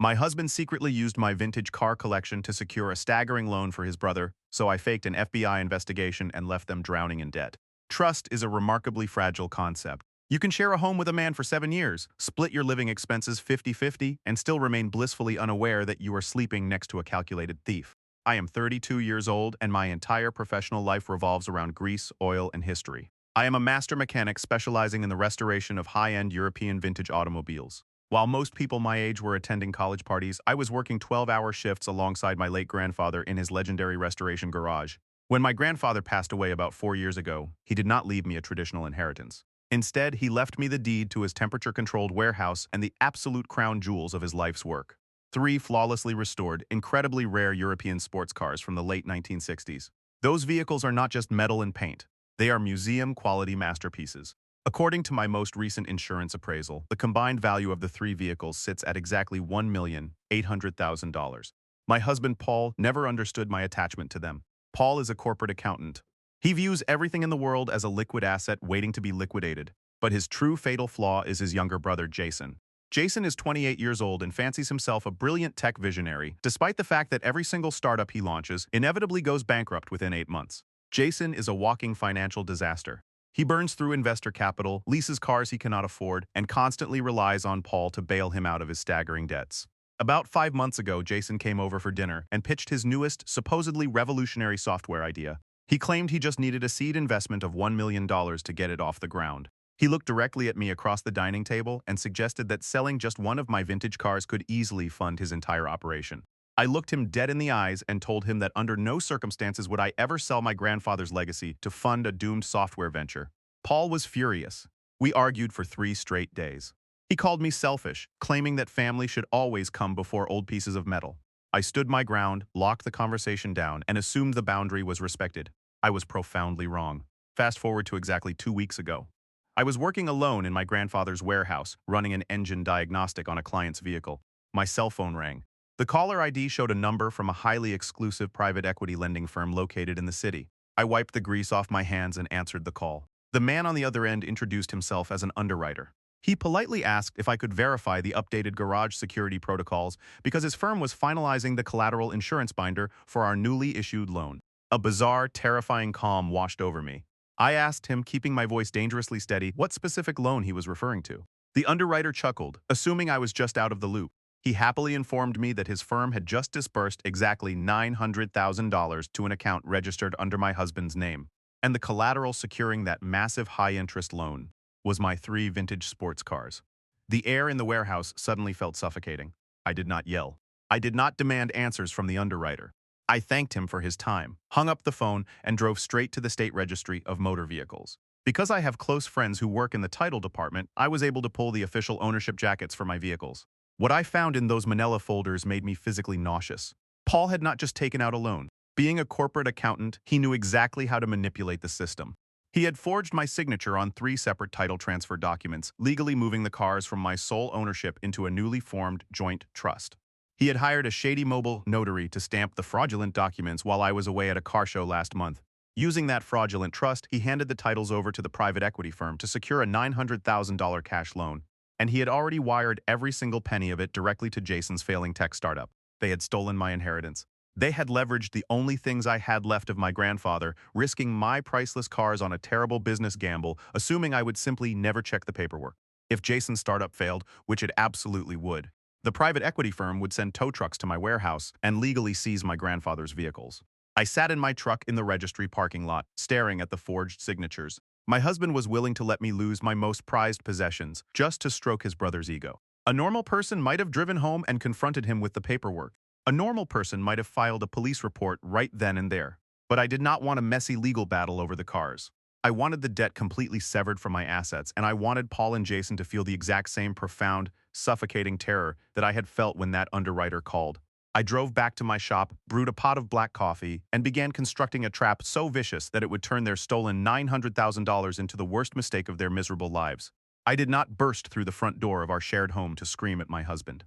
My husband secretly used my vintage car collection to secure a staggering loan for his brother, so I faked an FBI investigation and left them drowning in debt. Trust is a remarkably fragile concept. You can share a home with a man for 7 years, split your living expenses 50-50, and still remain blissfully unaware that you are sleeping next to a calculated thief. I am 32 years old, and my entire professional life revolves around grease, oil, and history. I am a master mechanic specializing in the restoration of high-end European vintage automobiles. While most people my age were attending college parties, I was working 12-hour shifts alongside my late grandfather in his legendary restoration garage. When my grandfather passed away about 4 years ago, he did not leave me a traditional inheritance. Instead, he left me the deed to his temperature-controlled warehouse and the absolute crown jewels of his life's work. 3 flawlessly restored, incredibly rare European sports cars from the late 1960s. Those vehicles are not just metal and paint. They are museum-quality masterpieces. According to my most recent insurance appraisal, the combined value of the 3 vehicles sits at exactly $1,800,000. My husband, Paul, never understood my attachment to them. Paul is a corporate accountant. He views everything in the world as a liquid asset waiting to be liquidated. But his true fatal flaw is his younger brother, Jason. Jason is 28 years old and fancies himself a brilliant tech visionary, despite the fact that every single startup he launches inevitably goes bankrupt within 8 months. Jason is a walking financial disaster. He burns through investor capital, leases cars he cannot afford, and constantly relies on Paul to bail him out of his staggering debts. About 5 months ago, Jason came over for dinner and pitched his newest, supposedly revolutionary software idea. He claimed he just needed a seed investment of $1 million to get it off the ground. He looked directly at me across the dining table and suggested that selling just one of my vintage cars could easily fund his entire operation. I looked him dead in the eyes and told him that under no circumstances would I ever sell my grandfather's legacy to fund a doomed software venture. Paul was furious. We argued for 3 straight days. He called me selfish, claiming that family should always come before old pieces of metal. I stood my ground, locked the conversation down, and assumed the boundary was respected. I was profoundly wrong. Fast forward to exactly 2 weeks ago. I was working alone in my grandfather's warehouse, running an engine diagnostic on a client's vehicle. My cell phone rang. The caller ID showed a number from a highly exclusive private equity lending firm located in the city. I wiped the grease off my hands and answered the call. The man on the other end introduced himself as an underwriter. He politely asked if I could verify the updated garage security protocols because his firm was finalizing the collateral insurance binder for our newly issued loan. A bizarre, terrifying calm washed over me. I asked him, keeping my voice dangerously steady, what specific loan he was referring to. The underwriter chuckled, assuming I was just out of the loop. He happily informed me that his firm had just disbursed exactly $900,000 to an account registered under my husband's name, and the collateral securing that massive high-interest loan was my 3 vintage sports cars. The air in the warehouse suddenly felt suffocating. I did not yell. I did not demand answers from the underwriter. I thanked him for his time, hung up the phone, and drove straight to the state registry of motor vehicles. Because I have close friends who work in the title department, I was able to pull the official ownership jackets for my vehicles. What I found in those manila folders made me physically nauseous. Paul had not just taken out a loan. Being a corporate accountant, he knew exactly how to manipulate the system. He had forged my signature on 3 separate title transfer documents, legally moving the cars from my sole ownership into a newly formed joint trust. He had hired a shady mobile notary to stamp the fraudulent documents while I was away at a car show last month. Using that fraudulent trust, he handed the titles over to the private equity firm to secure a $900,000 cash loan. And he had already wired every single penny of it directly to Jason's failing tech startup. They had stolen my inheritance. They had leveraged the only things I had left of my grandfather, risking my priceless cars on a terrible business gamble, assuming I would simply never check the paperwork. If Jason's startup failed, which it absolutely would, the private equity firm would send tow trucks to my warehouse and legally seize my grandfather's vehicles. I sat in my truck in the registry parking lot, staring at the forged signatures. My husband was willing to let me lose my most prized possessions, just to stroke his brother's ego. A normal person might have driven home and confronted him with the paperwork. A normal person might have filed a police report right then and there. But I did not want a messy legal battle over the cars. I wanted the debt completely severed from my assets, and I wanted Paul and Jason to feel the exact same profound, suffocating terror that I had felt when that underwriter called. I drove back to my shop, brewed a pot of black coffee, and began constructing a trap so vicious that it would turn their stolen $900,000 into the worst mistake of their miserable lives. I did not burst through the front door of our shared home to scream at my husband.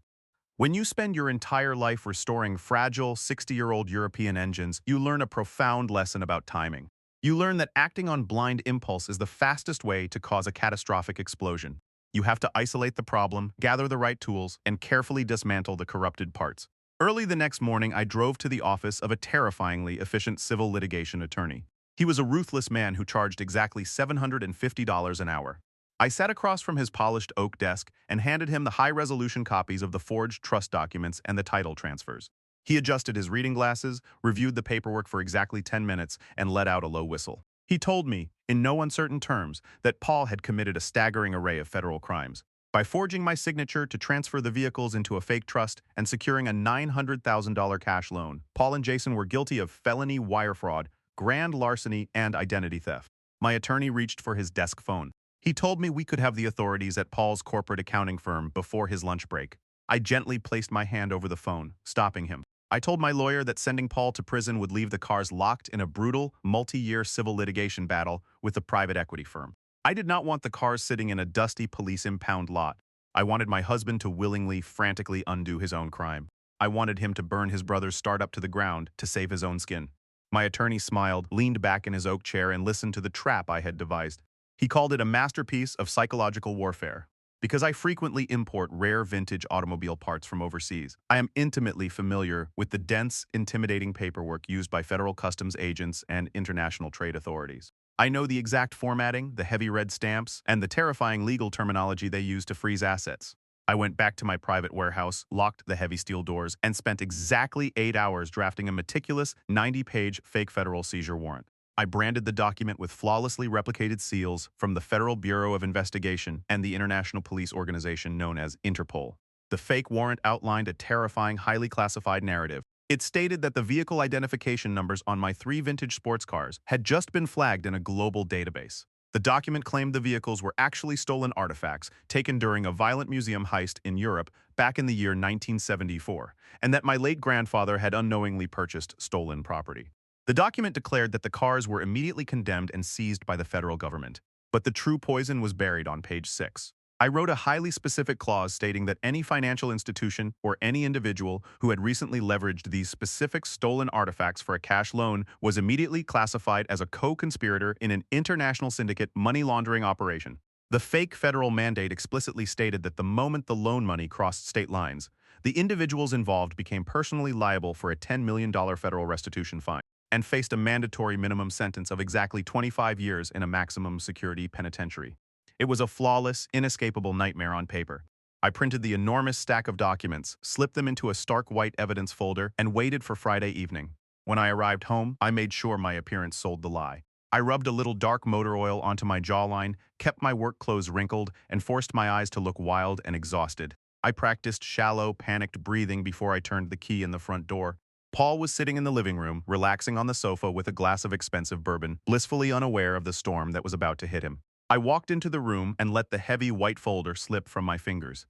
When you spend your entire life restoring fragile, 60-year-old European engines, you learn a profound lesson about timing. You learn that acting on blind impulse is the fastest way to cause a catastrophic explosion. You have to isolate the problem, gather the right tools, and carefully dismantle the corrupted parts. Early the next morning, I drove to the office of a terrifyingly efficient civil litigation attorney. He was a ruthless man who charged exactly $750 an hour. I sat across from his polished oak desk and handed him the high-resolution copies of the forged trust documents and the title transfers. He adjusted his reading glasses, reviewed the paperwork for exactly 10 minutes, and let out a low whistle. He told me, in no uncertain terms, that Paul had committed a staggering array of federal crimes. By forging my signature to transfer the vehicles into a fake trust and securing a $900,000 cash loan, Paul and Jason were guilty of felony wire fraud, grand larceny, and identity theft. My attorney reached for his desk phone. He told me we could have the authorities at Paul's corporate accounting firm before his lunch break. I gently placed my hand over the phone, stopping him. I told my lawyer that sending Paul to prison would leave the cars locked in a brutal, multi-year civil litigation battle with a private equity firm. I did not want the cars sitting in a dusty police impound lot. I wanted my husband to willingly, frantically undo his own crime. I wanted him to burn his brother's startup to the ground to save his own skin. My attorney smiled, leaned back in his oak chair, and listened to the trap I had devised. He called it a masterpiece of psychological warfare. Because I frequently import rare vintage automobile parts from overseas, I am intimately familiar with the dense, intimidating paperwork used by federal customs agents and international trade authorities. I know the exact formatting, the heavy red stamps, and the terrifying legal terminology they use to freeze assets. I went back to my private warehouse, locked the heavy steel doors, and spent exactly 8 hours drafting a meticulous 90-page fake federal seizure warrant. I branded the document with flawlessly replicated seals from the Federal Bureau of Investigation and the international police organization known as Interpol. The fake warrant outlined a terrifying, highly classified narrative. It stated that the vehicle identification numbers on my 3 vintage sports cars had just been flagged in a global database. The document claimed the vehicles were actually stolen artifacts taken during a violent museum heist in Europe back in the year 1974, and that my late grandfather had unknowingly purchased stolen property. The document declared that the cars were immediately condemned and seized by the federal government, but the true poison was buried on page 6. I wrote a highly specific clause stating that any financial institution or any individual who had recently leveraged these specific stolen artifacts for a cash loan was immediately classified as a co-conspirator in an international syndicate money laundering operation. The fake federal mandate explicitly stated that the moment the loan money crossed state lines, the individuals involved became personally liable for a $10 million federal restitution fine and faced a mandatory minimum sentence of exactly 25 years in a maximum security penitentiary. It was a flawless, inescapable nightmare on paper. I printed the enormous stack of documents, slipped them into a stark white evidence folder, and waited for Friday evening. When I arrived home, I made sure my appearance sold the lie. I rubbed a little dark motor oil onto my jawline, kept my work clothes wrinkled, and forced my eyes to look wild and exhausted. I practiced shallow, panicked breathing before I turned the key in the front door. Paul was sitting in the living room, relaxing on the sofa with a glass of expensive bourbon, blissfully unaware of the storm that was about to hit him. I walked into the room and let the heavy white folder slip from my fingers.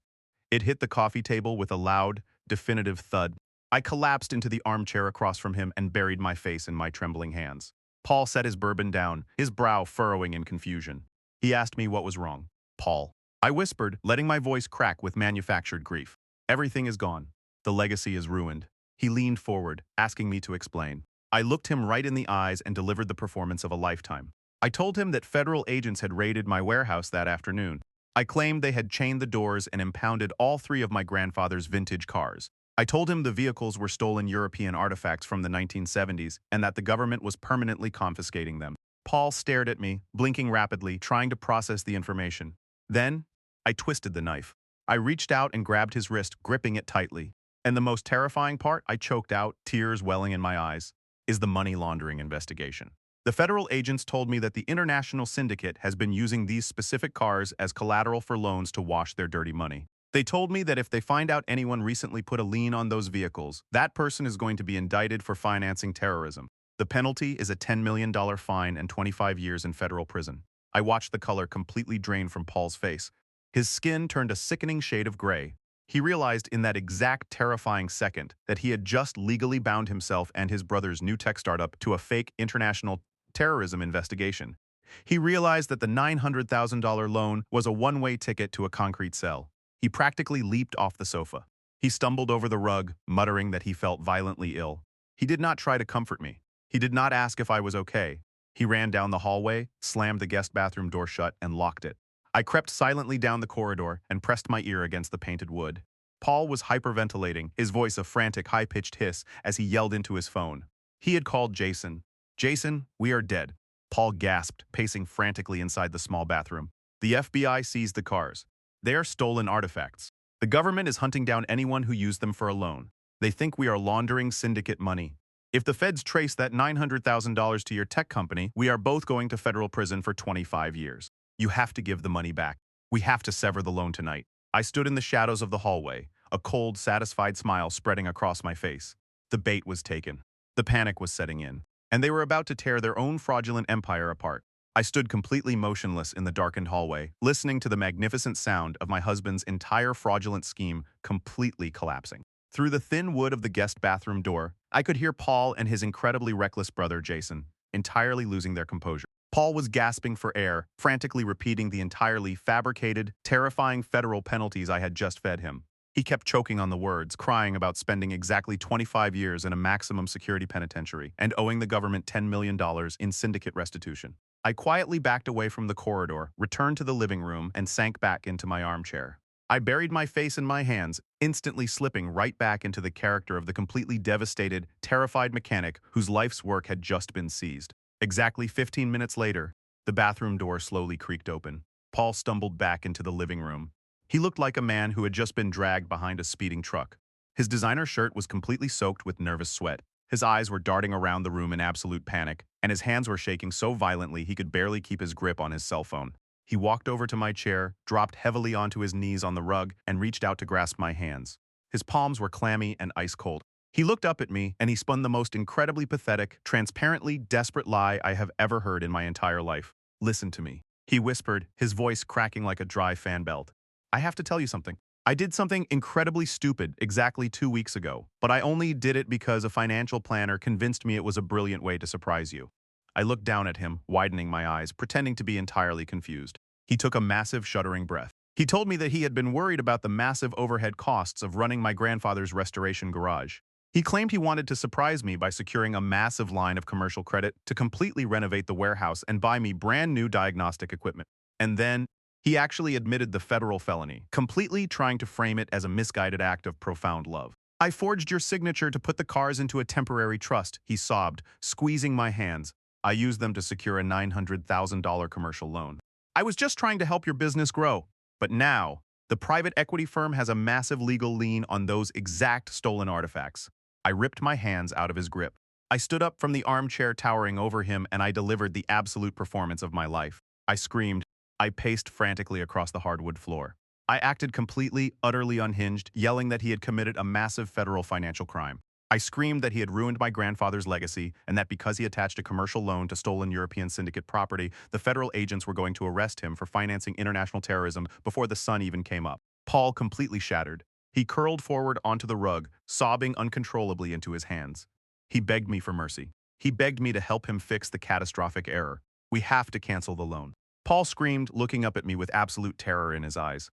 It hit the coffee table with a loud, definitive thud. I collapsed into the armchair across from him and buried my face in my trembling hands. Paul set his bourbon down, his brow furrowing in confusion. He asked me what was wrong. Paul. I whispered, letting my voice crack with manufactured grief. Everything is gone. The legacy is ruined. He leaned forward, asking me to explain. I looked him right in the eyes and delivered the performance of a lifetime. I told him that federal agents had raided my warehouse that afternoon. I claimed they had chained the doors and impounded all 3 of my grandfather's vintage cars. I told him the vehicles were stolen European artifacts from the 1970s and that the government was permanently confiscating them. Paul stared at me, blinking rapidly, trying to process the information. Then, I twisted the knife. I reached out and grabbed his wrist, gripping it tightly. And the most terrifying part, I choked out, tears welling in my eyes, is the money laundering investigation. The federal agents told me that the international syndicate has been using these specific cars as collateral for loans to wash their dirty money. They told me that if they find out anyone recently put a lien on those vehicles, that person is going to be indicted for financing terrorism. The penalty is a $10 million fine and 25 years in federal prison. I watched the color completely drain from Paul's face. His skin turned a sickening shade of gray. He realized in that exact terrifying second that he had just legally bound himself and his brother's new tech startup to a fake international terrorism investigation. He realized that the $900,000 loan was a one-way ticket to a concrete cell. He practically leaped off the sofa. He stumbled over the rug, muttering that he felt violently ill. He did not try to comfort me. He did not ask if I was okay. He ran down the hallway, slammed the guest bathroom door shut, and locked it. I crept silently down the corridor and pressed my ear against the painted wood. Paul was hyperventilating, his voice a frantic, high-pitched hiss as he yelled into his phone. He had called Jason. "Jason, we are dead." Paul gasped, pacing frantically inside the small bathroom. "The FBI seized the cars. They are stolen artifacts. The government is hunting down anyone who used them for a loan. They think we are laundering syndicate money. If the feds trace that $900,000 to your tech company, we are both going to federal prison for 25 years. You have to give the money back. We have to sever the loan tonight." I stood in the shadows of the hallway, a cold, satisfied smile spreading across my face. The bait was taken. The panic was setting in, and they were about to tear their own fraudulent empire apart. I stood completely motionless in the darkened hallway, listening to the magnificent sound of my husband's entire fraudulent scheme completely collapsing. Through the thin wood of the guest bathroom door, I could hear Paul and his incredibly reckless brother, Jason, entirely losing their composure. Paul was gasping for air, frantically repeating the entirely fabricated, terrifying federal penalties I had just fed him. He kept choking on the words, crying about spending exactly 25 years in a maximum security penitentiary and owing the government $10 million in syndicate restitution. I quietly backed away from the corridor, returned to the living room, and sank back into my armchair. I buried my face in my hands, instantly slipping right back into the character of the completely devastated, terrified mechanic whose life's work had just been seized. Exactly 15 minutes later, the bathroom door slowly creaked open. Paul stumbled back into the living room. He looked like a man who had just been dragged behind a speeding truck. His designer shirt was completely soaked with nervous sweat. His eyes were darting around the room in absolute panic, and his hands were shaking so violently he could barely keep his grip on his cell phone. He walked over to my chair, dropped heavily onto his knees on the rug, and reached out to grasp my hands. His palms were clammy and ice-cold. He looked up at me, and he spun the most incredibly pathetic, transparently desperate lie I have ever heard in my entire life. "Listen to me," he whispered, his voice cracking like a dry fan belt. "I have to tell you something. I did something incredibly stupid exactly 2 weeks ago, but I only did it because a financial planner convinced me it was a brilliant way to surprise you." I looked down at him, widening my eyes, pretending to be entirely confused. He took a massive, shuddering breath. He told me that he had been worried about the massive overhead costs of running my grandfather's restoration garage. He claimed he wanted to surprise me by securing a massive line of commercial credit to completely renovate the warehouse and buy me brand new diagnostic equipment. And then, he actually admitted the federal felony, completely trying to frame it as a misguided act of profound love. "I forged your signature to put the cars into a temporary trust," he sobbed, squeezing my hands. "I used them to secure a $900,000 commercial loan. I was just trying to help your business grow. But now, the private equity firm has a massive legal lien on those exact stolen artifacts." I ripped my hands out of his grip. I stood up from the armchair towering over him, and I delivered the absolute performance of my life. I screamed. I paced frantically across the hardwood floor. I acted completely, utterly unhinged, yelling that he had committed a massive federal financial crime. I screamed that he had ruined my grandfather's legacy, and that because he attached a commercial loan to stolen European syndicate property, the federal agents were going to arrest him for financing international terrorism before the sun even came up. Paul completely shattered. He curled forward onto the rug, sobbing uncontrollably into his hands. He begged me for mercy. He begged me to help him fix the catastrophic error. "We have to cancel the loan." Paul screamed, looking up at me with absolute terror in his eyes.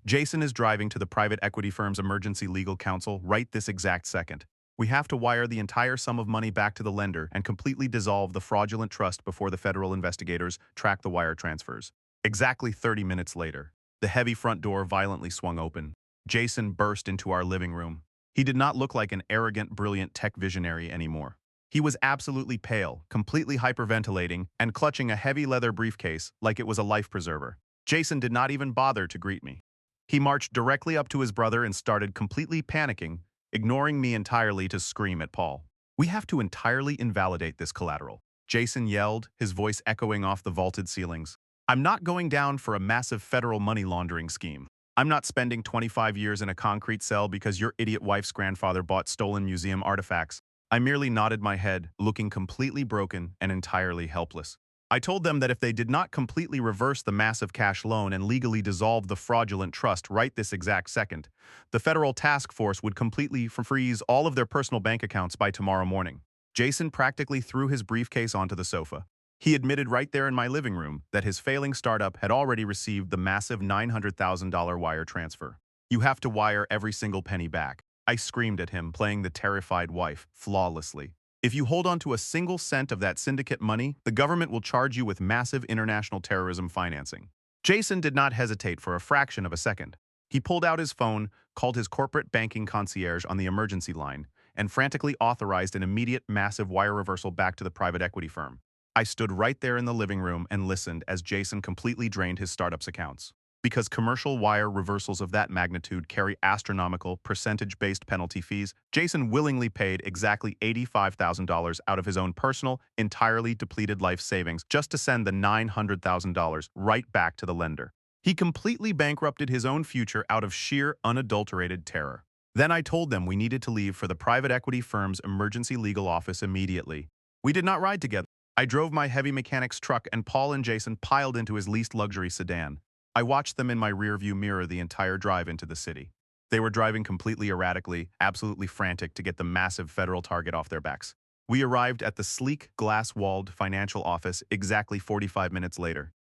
"Jason is driving to the private equity firm's emergency legal counsel right this exact second. We have to wire the entire sum of money back to the lender and completely dissolve the fraudulent trust before the federal investigators track the wire transfers." Exactly 30 minutes later, the heavy front door violently swung open. Jason burst into our living room. He did not look like an arrogant, brilliant tech visionary anymore. He was absolutely pale, completely hyperventilating, and clutching a heavy leather briefcase like it was a life preserver. Jason did not even bother to greet me. He marched directly up to his brother and started completely panicking, ignoring me entirely to scream at Paul. "We have to entirely invalidate this collateral," Jason yelled, his voice echoing off the vaulted ceilings. "I'm not going down for a massive federal money laundering scheme. I'm not spending 25 years in a concrete cell because your idiot wife's grandfather bought stolen museum artifacts." I merely nodded my head, looking completely broken and entirely helpless. I told them that if they did not completely reverse the massive cash loan and legally dissolve the fraudulent trust right this exact second, the federal task force would completely freeze all of their personal bank accounts by tomorrow morning. Jason practically threw his briefcase onto the sofa. He admitted right there in my living room that his failing startup had already received the massive $900,000 wire transfer. "You have to wire every single penny back," I screamed at him, playing the terrified wife flawlessly. "If you hold on to a single cent of that syndicate money, the government will charge you with massive international terrorism financing." Jason did not hesitate for a fraction of a second. He pulled out his phone, called his corporate banking concierge on the emergency line, and frantically authorized an immediate massive wire reversal back to the private equity firm. I stood right there in the living room and listened as Jason completely drained his startup's accounts. Because commercial wire reversals of that magnitude carry astronomical, percentage-based penalty fees, Jason willingly paid exactly $85,000 out of his own personal, entirely depleted life savings just to send the $900,000 right back to the lender. He completely bankrupted his own future out of sheer, unadulterated terror. Then I told them we needed to leave for the private equity firm's emergency legal office immediately. We did not ride together. I drove my heavy mechanic's truck and Paul and Jason piled into his least luxury sedan. I watched them in my rearview mirror the entire drive into the city. They were driving completely erratically, absolutely frantic to get the massive federal target off their backs. We arrived at the sleek, glass-walled financial office exactly 45 minutes later.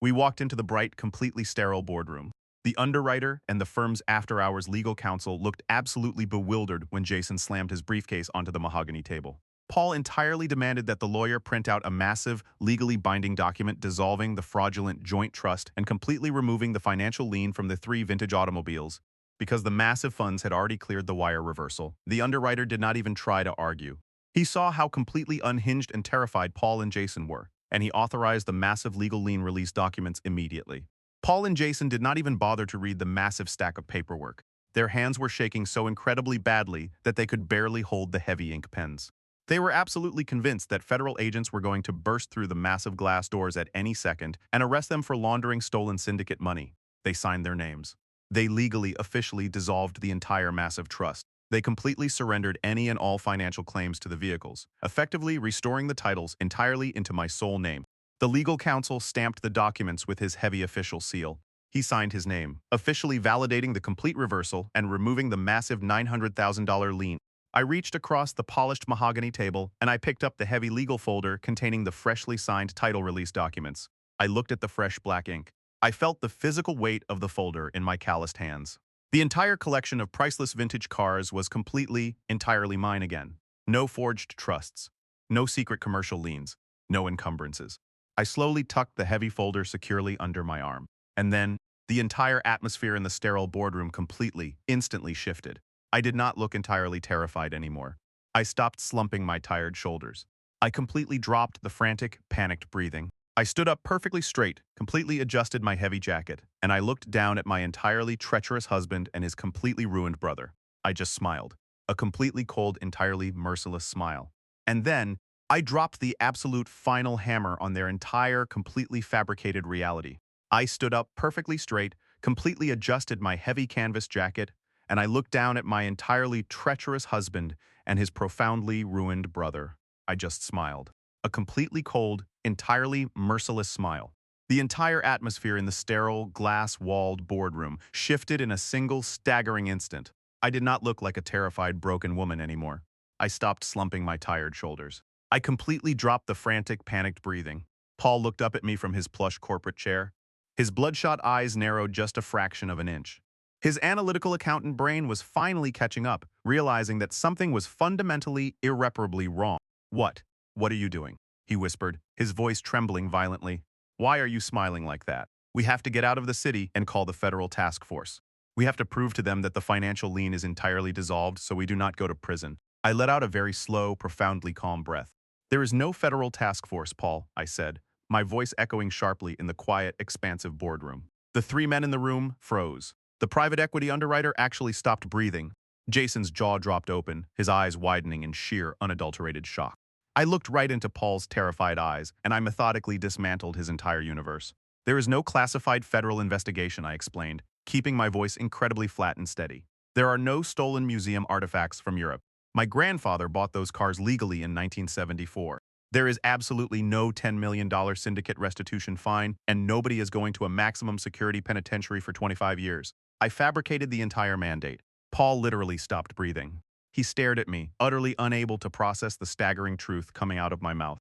We walked into the bright, completely sterile boardroom. The underwriter and the firm's after-hours legal counsel looked absolutely bewildered when Jason slammed his briefcase onto the mahogany table. Paul entirely demanded that the lawyer print out a massive, legally binding document dissolving the fraudulent joint trust and completely removing the financial lien from the 3 vintage automobiles. Because the massive funds had already cleared the wire reversal, the underwriter did not even try to argue. He saw how completely unhinged and terrified Paul and Jason were, and he authorized the massive legal lien release documents immediately. Paul and Jason did not even bother to read the massive stack of paperwork. Their hands were shaking so incredibly badly that they could barely hold the heavy ink pens. They were absolutely convinced that federal agents were going to burst through the massive glass doors at any second and arrest them for laundering stolen syndicate money. They signed their names. They legally, officially dissolved the entire massive trust. They completely surrendered any and all financial claims to the vehicles, effectively restoring the titles entirely into my sole name. The legal counsel stamped the documents with his heavy official seal. He signed his name, officially validating the complete reversal and removing the massive $900,000 lien. I reached across the polished mahogany table and I picked up the heavy legal folder containing the freshly signed title release documents. I looked at the fresh black ink. I felt the physical weight of the folder in my calloused hands. The entire collection of priceless vintage cars was completely, entirely mine again. No forged trusts. No secret commercial liens. No encumbrances. I slowly tucked the heavy folder securely under my arm. And then, the entire atmosphere in the sterile boardroom completely, instantly shifted. I did not look entirely terrified anymore. I stopped slumping my tired shoulders. I completely dropped the frantic, panicked breathing. I stood up perfectly straight, completely adjusted my heavy jacket, and I looked down at my entirely treacherous husband and his completely ruined brother. I just smiled. A completely cold, entirely merciless smile. And then, I dropped the absolute final hammer on their entire, completely fabricated reality. I stood up perfectly straight, completely adjusted my heavy canvas jacket, and I looked down at my entirely treacherous husband and his profoundly ruined brother. I just smiled. A completely cold, entirely merciless smile. The entire atmosphere in the sterile, glass-walled boardroom shifted in a single staggering instant. I did not look like a terrified, broken woman anymore. I stopped slumping my tired shoulders. I completely dropped the frantic, panicked breathing. Paul looked up at me from his plush corporate chair. His bloodshot eyes narrowed just a fraction of an inch. His analytical accountant brain was finally catching up, realizing that something was fundamentally, irreparably wrong. "What? What are you doing?" he whispered, his voice trembling violently. "Why are you smiling like that? We have to get out of the city and call the federal task force. We have to prove to them that the financial lien is entirely dissolved so we do not go to prison." I let out a very slow, profoundly calm breath. "There is no federal task force, Paul," I said, my voice echoing sharply in the quiet, expansive boardroom. The 3 men in the room froze. The private equity underwriter actually stopped breathing. Jason's jaw dropped open, his eyes widening in sheer, unadulterated shock. I looked right into Paul's terrified eyes, and I methodically dismantled his entire universe. "There is no classified federal investigation," I explained, keeping my voice incredibly flat and steady. "There are no stolen museum artifacts from Europe. My grandfather bought those cars legally in 1974. There is absolutely no $10 million syndicate restitution fine, and nobody is going to a maximum security penitentiary for 25 years. I fabricated the entire mandate." Paul literally stopped breathing. He stared at me, utterly unable to process the staggering truth coming out of my mouth.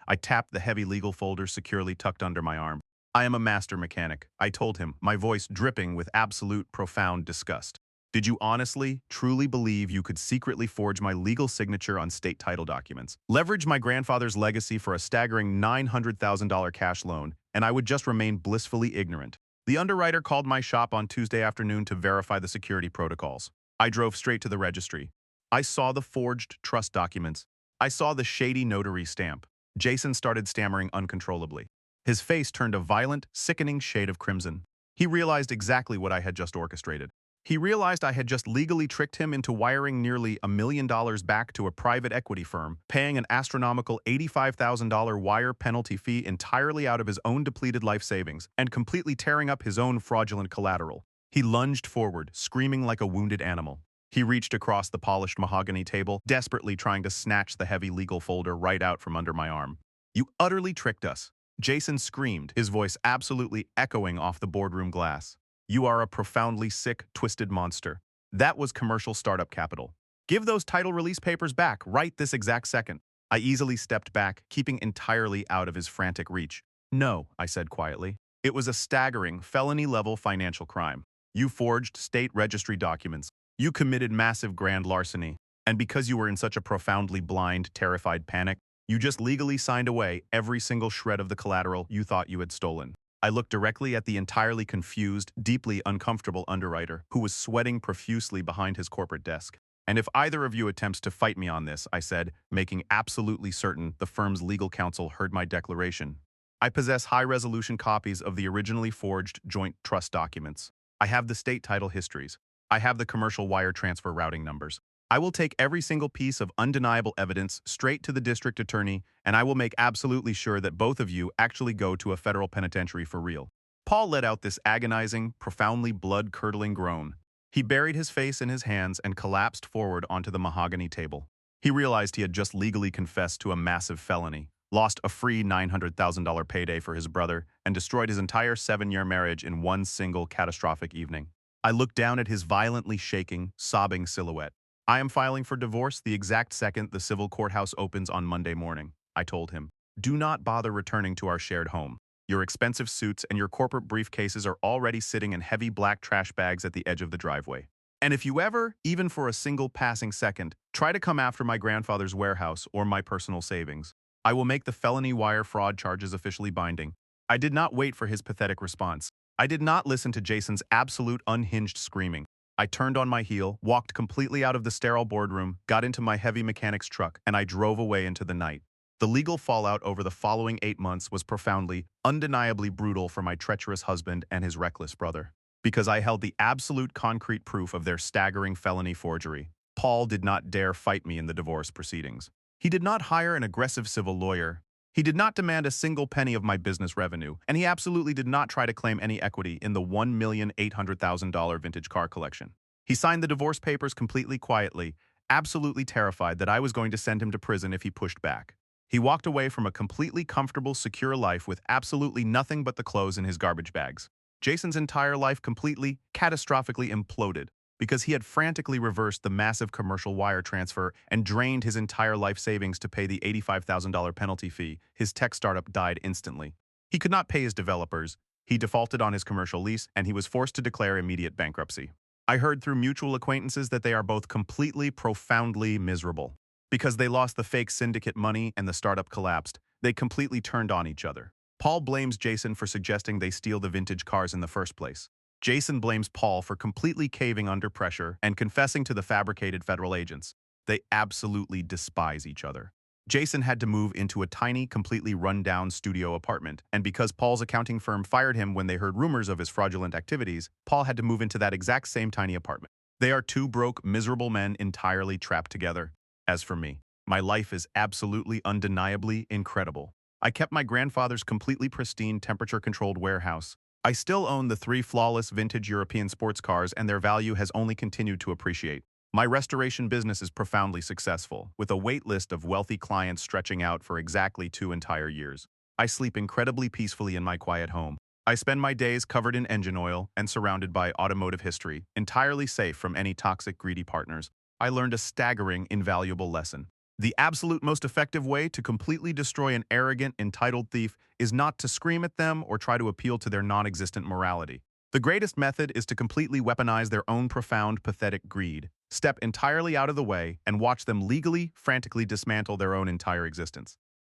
I tapped the heavy legal folder securely tucked under my arm. "I am a master mechanic," I told him, my voice dripping with absolute, profound disgust. Did you honestly, truly believe you could secretly forge my legal signature on state title documents, leverage my grandfather's legacy for a staggering $900,000 cash loan, and I would just remain blissfully ignorant? The underwriter called my shop on Tuesday afternoon to verify the security protocols. I drove straight to the registry. I saw the forged trust documents. I saw the shady notary stamp. Jason started stammering uncontrollably. His face turned a violent, sickening shade of crimson. He realized exactly what I had just orchestrated. He realized I had just legally tricked him into wiring nearly $1 million back to a private equity firm, paying an astronomical $85,000 wire penalty fee entirely out of his own depleted life savings, and completely tearing up his own fraudulent collateral. He lunged forward, screaming like a wounded animal. He reached across the polished mahogany table, desperately trying to snatch the heavy legal folder right out from under my arm. "You utterly tricked us," Jason screamed, his voice absolutely echoing off the boardroom glass. "You are a profoundly sick, twisted monster. That was commercial startup capital. Give those title release papers back right this exact second." I easily stepped back, keeping entirely out of his frantic reach. "No," I said quietly. "It was a staggering, felony-level financial crime. You forged state registry documents. You committed massive grand larceny. And because you were in such a profoundly blind, terrified panic, you just legally signed away every single shred of the collateral you thought you had stolen." I looked directly at the entirely confused, deeply uncomfortable underwriter, who was sweating profusely behind his corporate desk. "And if either of you attempts to fight me on this," I said, making absolutely certain the firm's legal counsel heard my declaration, "I possess high-resolution copies of the originally forged joint trust documents. I have the state title histories. I have the commercial wire transfer routing numbers. I will take every single piece of undeniable evidence straight to the district attorney, and I will make absolutely sure that both of you actually go to a federal penitentiary for real." Paul let out this agonizing, profoundly blood-curdling groan. He buried his face in his hands and collapsed forward onto the mahogany table. He realized he had just legally confessed to a massive felony, lost a free $900,000 payday for his brother, and destroyed his entire 7-year marriage in one single catastrophic evening. I looked down at his violently shaking, sobbing silhouette. "I am filing for divorce the exact second the civil courthouse opens on Monday morning," I told him. "Do not bother returning to our shared home. Your expensive suits and your corporate briefcases are already sitting in heavy black trash bags at the edge of the driveway. And if you ever, even for a single passing second, try to come after my grandfather's warehouse or my personal savings, I will make the felony wire fraud charges officially binding." I did not wait for his pathetic response. I did not listen to Jason's absolute unhinged screaming. I turned on my heel, walked completely out of the sterile boardroom, got into my heavy mechanic's truck, and I drove away into the night. The legal fallout over the following 8 months was profoundly, undeniably brutal for my treacherous husband and his reckless brother, because I held the absolute concrete proof of their staggering felony forgery. Paul did not dare fight me in the divorce proceedings. He did not hire an aggressive civil lawyer. He did not demand a single penny of my business revenue, and he absolutely did not try to claim any equity in the $1,800,000 vintage car collection. He signed the divorce papers completely quietly, absolutely terrified that I was going to send him to prison if he pushed back. He walked away from a completely comfortable, secure life with absolutely nothing but the clothes in his garbage bags. Jason's entire life completely, catastrophically imploded because he had frantically reversed the massive commercial wire transfer and drained his entire life savings to pay the $85,000 penalty fee. His tech startup died instantly. He could not pay his developers. He defaulted on his commercial lease, and he was forced to declare immediate bankruptcy. I heard through mutual acquaintances that they are both completely, profoundly miserable. Because they lost the fake syndicate money and the startup collapsed, they completely turned on each other. Paul blames Jason for suggesting they steal the vintage cars in the first place. Jason blames Paul for completely caving under pressure and confessing to the fabricated federal agents. They absolutely despise each other. Jason had to move into a tiny, completely run-down studio apartment, and because Paul's accounting firm fired him when they heard rumors of his fraudulent activities, Paul had to move into that exact same tiny apartment. They are two broke, miserable men entirely trapped together. As for me, my life is absolutely, undeniably incredible. I kept my grandfather's completely pristine, temperature-controlled warehouse. I still own the 3 flawless vintage European sports cars, and their value has only continued to appreciate. My restoration business is profoundly successful, with a wait list of wealthy clients stretching out for exactly 2 entire years. I sleep incredibly peacefully in my quiet home. I spend my days covered in engine oil and surrounded by automotive history, entirely safe from any toxic, greedy partners. I learned a staggering, invaluable lesson. The absolute most effective way to completely destroy an arrogant, entitled thief is not to scream at them or try to appeal to their non-existent morality. The greatest method is to completely weaponize their own profound, pathetic greed, step entirely out of the way, and watch them legally, frantically dismantle their own entire existence.